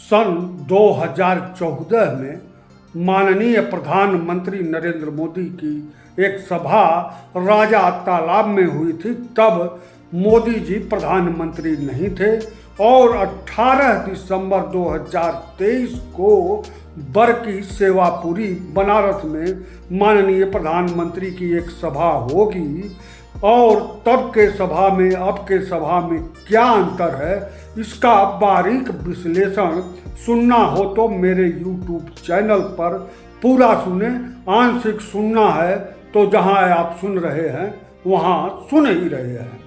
सन 2014 में माननीय प्रधानमंत्री नरेंद्र मोदी की एक सभा राजा तालाब में हुई थी। तब मोदी जी प्रधानमंत्री नहीं थे और 18 दिसंबर 2023 को बरकी सेवापुरी बनारस में माननीय प्रधानमंत्री की एक सभा होगी। और तब के सभा में अब के सभा में क्या अंतर है, इसका बारीक विश्लेषण सुनना हो तो मेरे YouTube चैनल पर पूरा सुने। आंशिक सुनना है तो जहां आप सुन रहे हैं वहां सुन ही रहे हैं।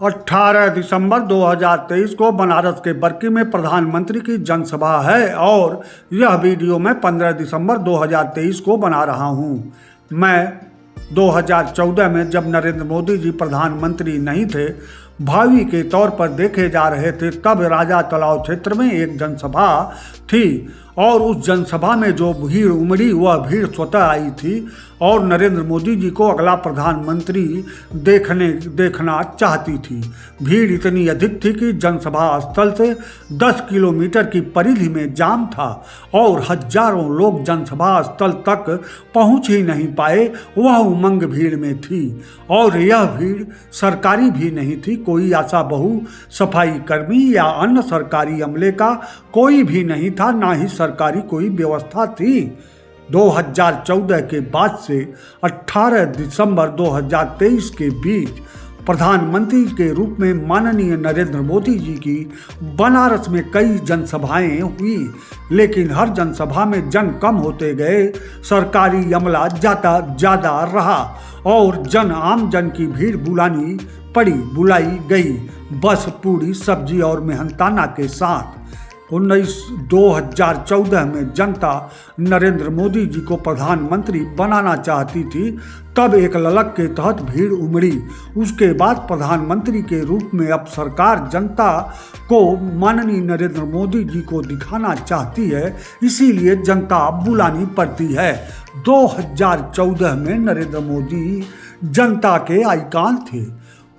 18 दिसंबर 2023 को बनारस के बरकी में प्रधानमंत्री की जनसभा है और यह वीडियो मैं 15 दिसंबर 2023 को बना रहा हूं। मैं 2014 में जब नरेंद्र मोदी जी प्रधानमंत्री नहीं थे, भावी के तौर पर देखे जा रहे थे, तब राजा तालाब क्षेत्र में एक जनसभा थी और उस जनसभा में जो भीड़ उमड़ी वह भीड़ स्वतः आई थी और नरेंद्र मोदी जी को अगला प्रधानमंत्री देखना चाहती थी। भीड़ इतनी अधिक थी कि जनसभा स्थल से 10 किलोमीटर की परिधि में जाम था और हजारों लोग जनसभा स्थल तक पहुंच ही नहीं पाए। वह उमंग भीड़ में थी और यह भीड़ सरकारी भी नहीं थी। कोई आशा बहू, सफाई कर्मी या अन्य सरकारी अमले का कोई भी नहीं था, ना ही सरकारी कोई व्यवस्था थी। 2014 के बाद से 18 दिसंबर 2023 के बीच प्रधानमंत्री के रूप में माननीय नरेंद्र मोदी जी की बनारस में कई जनसभाएं हुई, लेकिन हर जनसभा में जन कम होते गए, सरकारी अमला ज़्यादा रहा और आम जन की भीड़ बुलाई गई बस, पूरी, सब्जी और मेहनताना के साथ। 2014 में जनता नरेंद्र मोदी जी को प्रधानमंत्री बनाना चाहती थी। तब एक ललक के तहत भीड़ उमड़ी। उसके बाद प्रधानमंत्री के रूप में अब सरकार जनता को माननीय नरेंद्र मोदी जी को दिखाना चाहती है, इसीलिए जनता बुलानी पड़ती है। 2014 में नरेंद्र मोदी जनता के आइकॉन थे,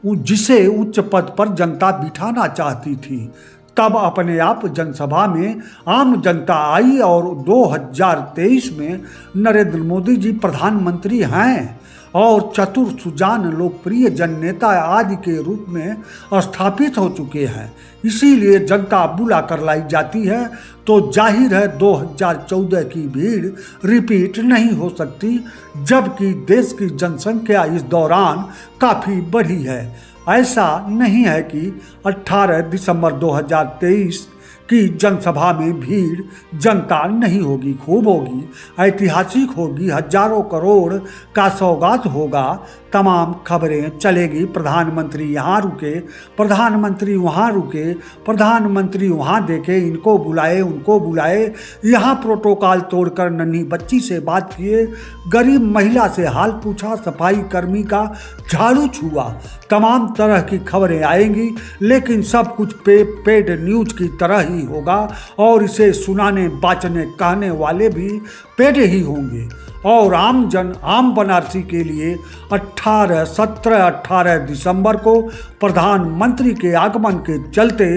जिसे उच्च पद पर जनता बिठाना चाहती थी। तब अपने आप जनसभा में आम जनता आई और 2023 में नरेंद्र मोदी जी प्रधानमंत्री हैं और चतुर, सुजान, लोकप्रिय जननेता आदि के रूप में स्थापित हो चुके हैं। इसीलिए जनता बुला कर लाई जाती है। तो जाहिर है 2014 की भीड़ रिपीट नहीं हो सकती, जबकि देश की जनसंख्या इस दौरान काफ़ी बढ़ी है। ऐसा नहीं है कि 18 दिसंबर 2023 की जनसभा में भीड़ जनता नहीं होगी, खूब होगी, ऐतिहासिक होगी, हजारों करोड़ का सौगात होगा, तमाम खबरें चलेगी। प्रधानमंत्री यहाँ रुके, प्रधानमंत्री वहाँ रुके, प्रधानमंत्री वहाँ देखे, इनको बुलाए, उनको बुलाए, यहाँ प्रोटोकॉल तोड़कर नन्ही बच्ची से बात किए, गरीब महिला से हाल पूछा, सफाई कर्मी का झाड़ू छुआ, तमाम तरह की खबरें आएंगी। लेकिन सब कुछ पेड न्यूज की तरह ही होगा और इसे सुनाने, बाचने, कहने वाले भी पेड ही होंगे। और आम बनारसी के लिए 18 दिसंबर को प्रधानमंत्री के आगमन के चलते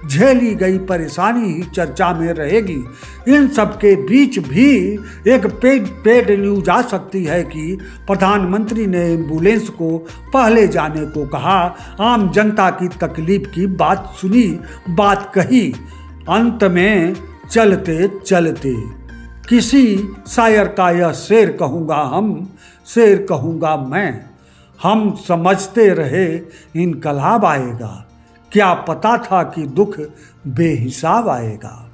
झेली गई परेशानी ही चर्चा में रहेगी। इन सब के बीच भी एक पेड न्यूज आ सकती है कि प्रधानमंत्री ने एम्बुलेंस को पहले जाने को कहा, आम जनता की तकलीफ की बात सुनी, बात कही। अंत में चलते चलते किसी शायर का यह शेर कहूँगा मैं, हम समझते रहे इनकलाब आएगा, क्या पता था कि दुख बेहिसाब आएगा।